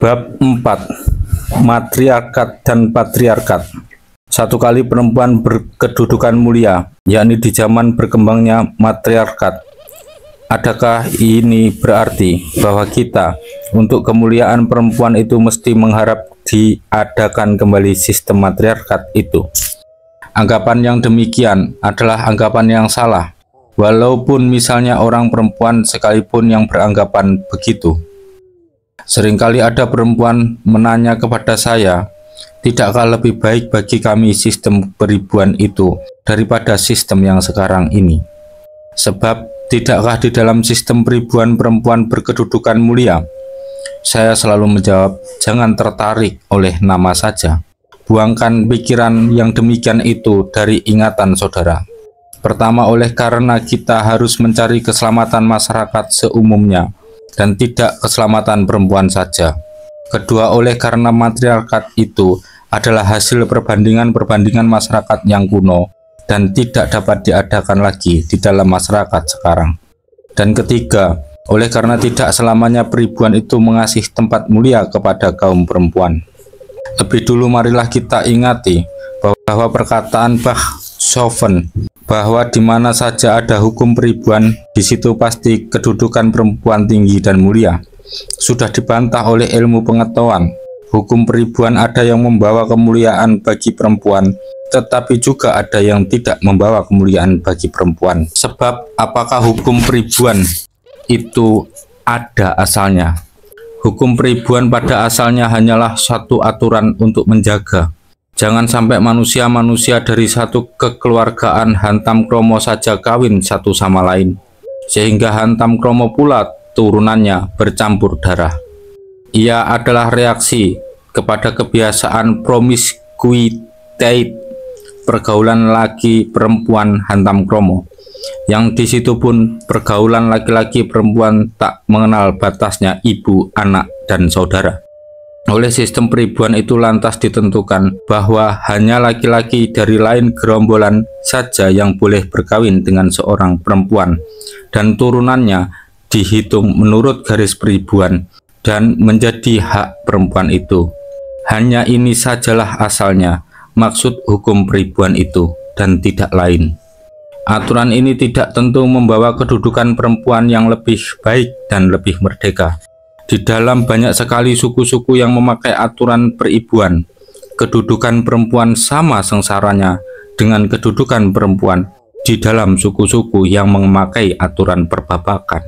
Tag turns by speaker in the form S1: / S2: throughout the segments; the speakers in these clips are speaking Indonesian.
S1: Bab 4. Matriarkat dan patriarkat. Satu kali perempuan berkedudukan mulia, yakni di zaman berkembangnya matriarkat. Adakah ini berarti bahwa kita untuk kemuliaan perempuan itu mesti mengharap diadakan kembali sistem matriarkat itu? Anggapan yang demikian adalah anggapan yang salah, walaupun misalnya orang perempuan sekalipun yang beranggapan begitu. Seringkali ada perempuan menanya kepada saya, tidakkah lebih baik bagi kami sistem peribuan itu daripada sistem yang sekarang ini? Sebab tidakkah di dalam sistem peribuan perempuan berkedudukan mulia? Saya selalu menjawab, jangan tertarik oleh nama saja. Buangkan pikiran yang demikian itu dari ingatan saudara. Pertama, oleh karena kita harus mencari keselamatan masyarakat seumumnya dan tidak keselamatan perempuan saja. Kedua, oleh karena matriarkat itu adalah hasil perbandingan-perbandingan masyarakat yang kuno dan tidak dapat diadakan lagi di dalam masyarakat sekarang. Dan ketiga, oleh karena tidak selamanya peribuan itu mengasih tempat mulia kepada kaum perempuan. Lebih dulu marilah kita ingati bahwa perkataan Beethoven bahwa di mana saja ada hukum peribuan, di situ pasti kedudukan perempuan tinggi dan mulia, sudah dibantah oleh ilmu pengetahuan. Hukum peribuan ada yang membawa kemuliaan bagi perempuan, tetapi juga ada yang tidak membawa kemuliaan bagi perempuan. Sebab apakah hukum peribuan itu ada asalnya? Hukum peribuan pada asalnya hanyalah satu aturan untuk menjaga. Jangan sampai manusia-manusia dari satu kekeluargaan hantam kromo saja kawin satu sama lain, sehingga hantam kromo pula turunannya bercampur darah. Ia adalah reaksi kepada kebiasaan promiskuitate, pergaulan laki perempuan hantam kromo, yang di situ pun pergaulan laki-laki perempuan tak mengenal batasnya ibu, anak, dan saudara. Oleh sistem peribuan itu lantas ditentukan bahwa hanya laki-laki dari lain gerombolan saja yang boleh berkawin dengan seorang perempuan, dan turunannya dihitung menurut garis peribuan dan menjadi hak perempuan itu. Hanya ini sajalah asalnya maksud hukum peribuan itu dan tidak lain. Aturan ini tidak tentu membawa kedudukan perempuan yang lebih baik dan lebih merdeka. Di dalam banyak sekali suku-suku yang memakai aturan peribuan, kedudukan perempuan sama sengsaranya dengan kedudukan perempuan di dalam suku-suku yang memakai aturan perbabakan.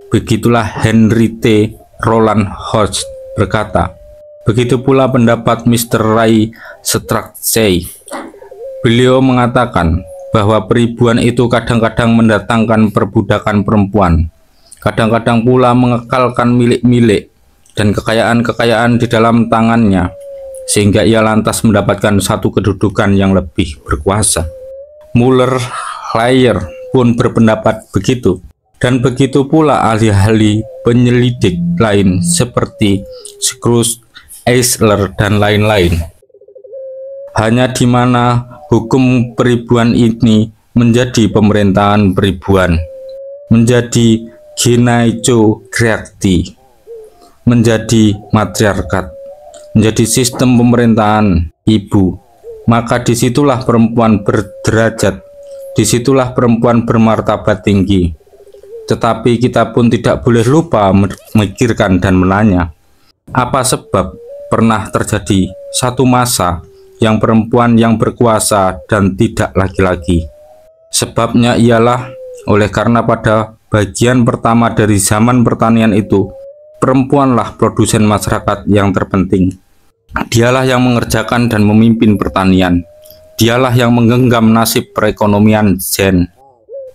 S1: Begitulah Henry T. Roland Hodge berkata. Begitu pula pendapat Mr. Ray Strachey. Beliau mengatakan bahwa peribuan itu kadang-kadang mendatangkan perbudakan perempuan, kadang-kadang pula mengekalkan milik-milik dan kekayaan-kekayaan di dalam tangannya, sehingga ia lantas mendapatkan satu kedudukan yang lebih berkuasa. Muller-Lyer pun berpendapat begitu, dan begitu pula ahli-ahli penyelidik lain seperti Scrooge, Eisler, dan lain-lain. Hanya di mana hukum peribuan ini menjadi pemerintahan peribuan, menjadi gynaecokraty, menjadi matriarkat, menjadi sistem pemerintahan ibu, maka disitulah perempuan berderajat, disitulah perempuan bermartabat tinggi. Tetapi kita pun tidak boleh lupa memikirkan dan menanya, apa sebab pernah terjadi satu masa yang perempuan yang berkuasa dan tidak laki-laki? Sebabnya ialah oleh karena pada bagian pertama dari zaman pertanian itu, perempuanlah produsen masyarakat yang terpenting. Dialah yang mengerjakan dan memimpin pertanian. Dialah yang menggenggam nasib perekonomian zen.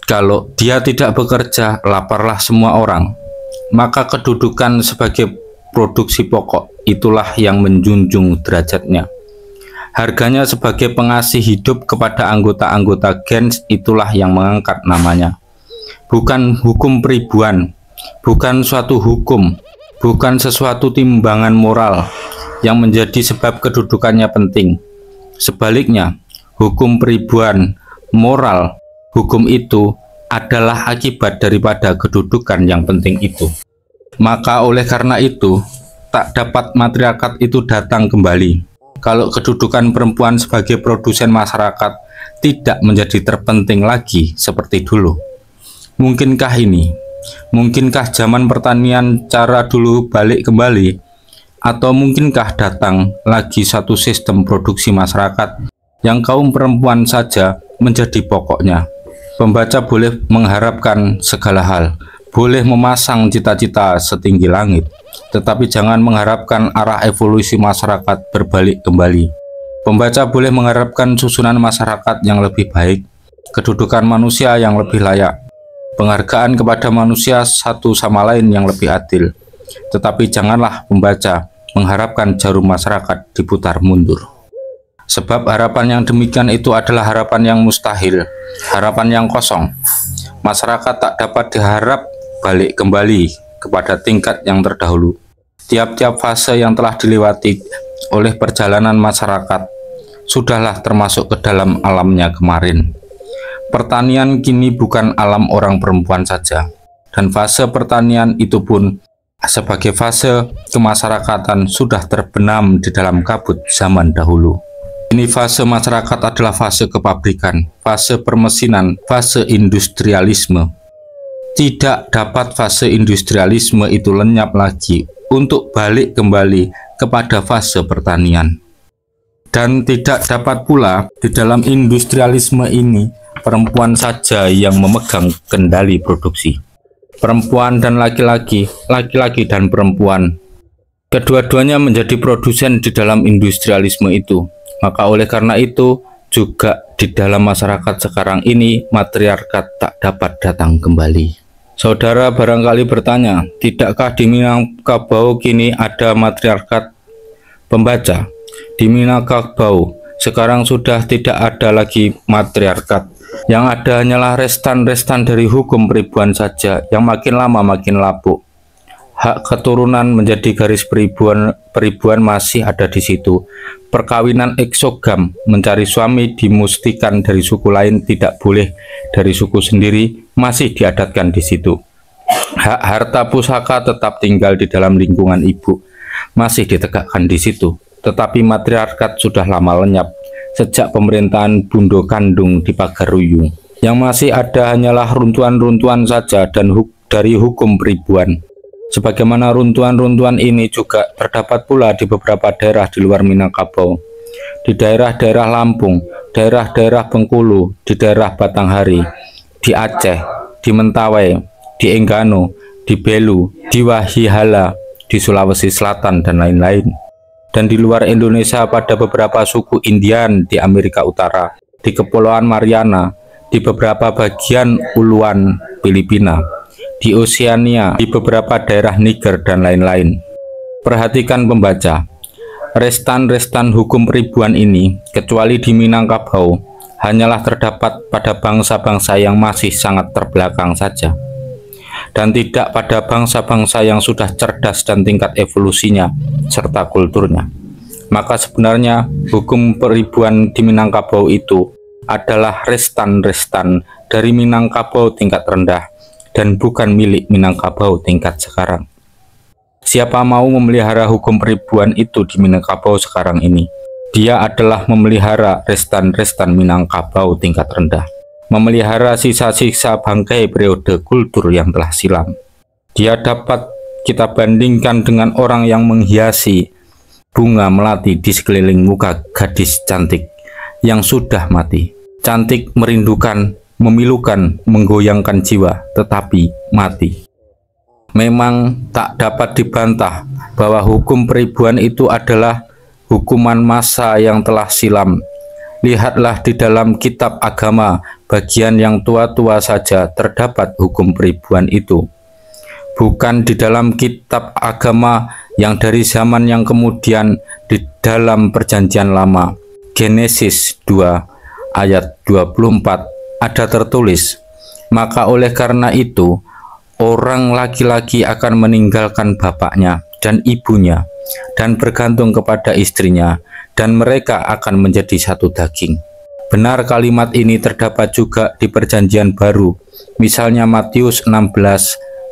S1: Kalau dia tidak bekerja, laparlah semua orang. Maka kedudukan sebagai produksi pokok itulah yang menjunjung derajatnya. Harganya sebagai pengasih hidup kepada anggota-anggota gens itulah yang mengangkat namanya. Bukan hukum peribuan, bukan suatu hukum, bukan sesuatu timbangan moral yang menjadi sebab kedudukannya penting. Sebaliknya, hukum peribuan, moral, hukum itu adalah akibat daripada kedudukan yang penting itu. Maka oleh karena itu, tak dapat matriarkat itu datang kembali. Kalau kedudukan perempuan sebagai produsen masyarakat tidak menjadi terpenting lagi seperti dulu. Mungkinkah ini? Mungkinkah zaman pertanian cara dulu balik kembali? Atau mungkinkah datang lagi satu sistem produksi masyarakat yang kaum perempuan saja menjadi pokoknya? Pembaca boleh mengharapkan segala hal, boleh memasang cita-cita setinggi langit, tetapi jangan mengharapkan arah evolusi masyarakat berbalik kembali. Pembaca boleh mengharapkan susunan masyarakat yang lebih baik, kedudukan manusia yang lebih layak, penghargaan kepada manusia satu sama lain yang lebih adil. Tetapi janganlah pembaca mengharapkan jarum masyarakat diputar mundur. Sebab harapan yang demikian itu adalah harapan yang mustahil, harapan yang kosong. Masyarakat tak dapat diharap balik kembali kepada tingkat yang terdahulu. Tiap-tiap fase yang telah dilewati oleh perjalanan masyarakat sudahlah termasuk ke dalam alamnya kemarin. Pertanian kini bukan alam orang perempuan saja, dan fase pertanian itu pun sebagai fase kemasyarakatan sudah terbenam di dalam kabut zaman dahulu. Ini fase masyarakat adalah fase kepabrikan, fase permesinan, fase industrialisme. Tidak dapat fase industrialisme itu lenyap lagi untuk balik kembali kepada fase pertanian. Dan tidak dapat pula di dalam industrialisme ini perempuan saja yang memegang kendali produksi. Perempuan dan laki-laki, laki-laki dan perempuan, kedua-duanya menjadi produsen di dalam industrialisme itu. Maka oleh karena itu juga di dalam masyarakat sekarang ini matriarkat tak dapat datang kembali. Saudara barangkali bertanya, tidakkah di Minangkabau kini ada matriarkat? Pembaca, di Minangkabau sekarang sudah tidak ada lagi matriarkat. Yang ada hanyalah restan-restan dari hukum peribuan saja yang makin lama makin lapuk. Hak keturunan menjadi garis peribuan masih ada di situ. Perkawinan eksogam, mencari suami dimustikan dari suku lain tidak boleh dari suku sendiri, masih diadatkan di situ. Hak harta pusaka tetap tinggal di dalam lingkungan ibu, masih ditegakkan di situ. Tetapi matriarkat sudah lama lenyap sejak pemerintahan Bundo Kandung di Pagaruyung. Yang masih ada hanyalah runtuhan-runtuhan saja dan dari hukum peribuan. Sebagaimana runtuhan-runtuhan ini juga terdapat pula di beberapa daerah di luar Minangkabau. Di daerah-daerah Lampung, daerah-daerah Bengkulu, di daerah Batanghari, di Aceh, di Mentawai, di Enggano, di Belu, di Wahihala, di Sulawesi Selatan, dan lain-lain. Dan di luar Indonesia pada beberapa suku Indian di Amerika Utara, di Kepulauan Mariana, di beberapa bagian uluan Filipina, di Oseania, di beberapa daerah Niger, dan lain-lain. Perhatikan pembaca, restan-restan hukum peribuan ini, kecuali di Minangkabau, hanyalah terdapat pada bangsa-bangsa yang masih sangat terbelakang saja, dan tidak pada bangsa-bangsa yang sudah cerdas dan tingkat evolusinya serta kulturnya. Maka sebenarnya hukum peribuan di Minangkabau itu adalah restan-restan dari Minangkabau tingkat rendah dan bukan milik Minangkabau tingkat sekarang. Siapa mau memelihara hukum peribuan itu di Minangkabau sekarang ini? Dia adalah memelihara restan-restan Minangkabau tingkat rendah, memelihara sisa-sisa bangkai periode kultur yang telah silam. Dia dapat kita bandingkan dengan orang yang menghiasi bunga melati di sekeliling muka gadis cantik yang sudah mati. Cantik merindukan, memilukan, menggoyangkan jiwa, tetapi mati. Memang tak dapat dibantah bahwa hukum peribuan itu adalah hukuman masa yang telah silam. Lihatlah di dalam kitab agama, bagian yang tua-tua saja terdapat hukum peribuan itu. Bukan di dalam kitab agama yang dari zaman yang kemudian di dalam perjanjian lama. Genesis 2 ayat 24 ada tertulis, maka oleh karena itu, orang laki-laki akan meninggalkan bapaknya dan ibunya dan bergantung kepada istrinya, dan mereka akan menjadi satu daging. Benar kalimat ini terdapat juga di perjanjian baru, misalnya Matius 16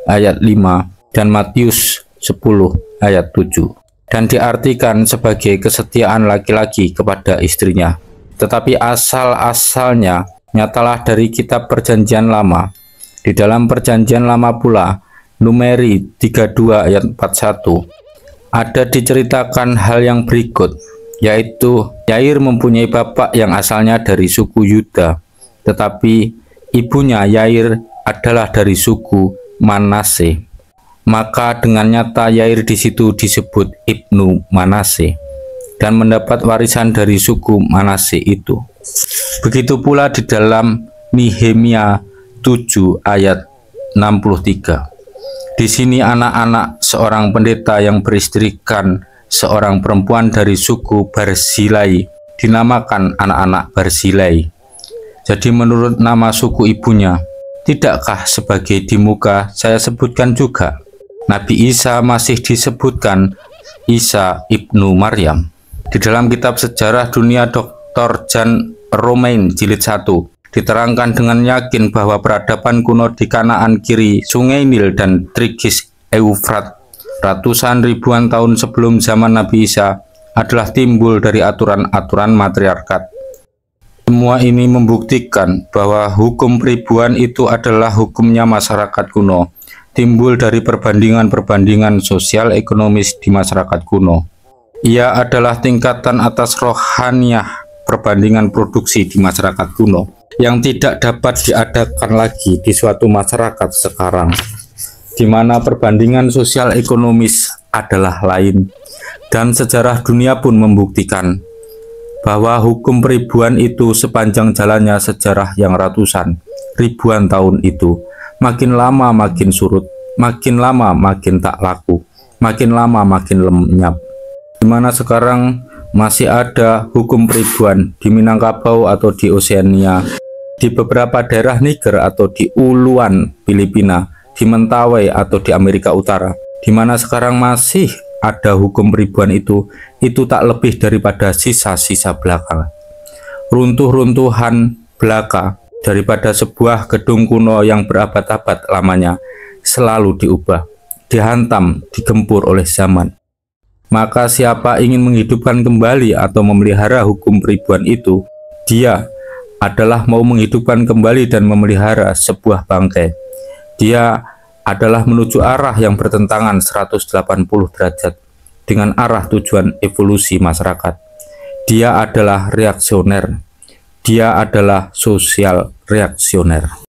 S1: ayat 5 dan Matius 10 ayat 7 dan diartikan sebagai kesetiaan laki-laki kepada istrinya. Tetapi asal-asalnya nyatalah dari kitab Perjanjian Lama. Di dalam Perjanjian Lama pula, Numeri 32 ayat 41, ada diceritakan hal yang berikut, yaitu Yair mempunyai bapak yang asalnya dari suku Yuda, tetapi ibunya Yair adalah dari suku Manase. Maka dengan nyata Yair di situ disebut Ibnu Manase dan mendapat warisan dari suku Manase itu. Begitu pula di dalam Nehemia 7 ayat 63. Di sini anak-anak seorang pendeta yang beristrikan seorang perempuan dari suku Barzilai dinamakan anak-anak Barzilai. Jadi menurut nama suku ibunya, tidakkah sebagai di muka saya sebutkan juga, Nabi Isa masih disebutkan Isa ibnu Maryam. Di dalam kitab Sejarah Dunia Dr. Jan Romain jilid 1 diterangkan dengan yakin bahwa peradaban kuno di Kanaan kiri Sungai Nil dan Tigris Eufrat ratusan ribuan tahun sebelum zaman Nabi Isa adalah timbul dari aturan-aturan matriarkat. Semua ini membuktikan bahwa hukum peribuan itu adalah hukumnya masyarakat kuno, timbul dari perbandingan-perbandingan sosial ekonomis di masyarakat kuno. Ia adalah tingkatan atas rohaniah perbandingan produksi di masyarakat kuno yang tidak dapat diadakan lagi di suatu masyarakat sekarang, di mana perbandingan sosial ekonomis adalah lain. Dan sejarah dunia pun membuktikan bahwa hukum peribuan itu sepanjang jalannya sejarah yang ratusan ribuan tahun itu makin lama makin surut, makin lama makin tak laku, makin lama makin lenyap. Di mana sekarang masih ada hukum peribuan di Minangkabau atau di Oseania, di beberapa daerah Niger atau di Uluan Filipina, di Mentawai atau di Amerika Utara, di mana sekarang masih ada hukum peribuan itu tak lebih daripada sisa-sisa belaka, runtuh-runtuhan belaka daripada sebuah gedung kuno yang berabad-abad lamanya selalu diubah, dihantam, digempur oleh zaman. Maka siapa ingin menghidupkan kembali atau memelihara hukum peribuan itu, dia adalah mau menghidupkan kembali dan memelihara sebuah bangkai. Dia adalah menuju arah yang bertentangan 180 derajat dengan arah tujuan evolusi masyarakat. Dia adalah reaksioner. Dia adalah sosial reaksioner.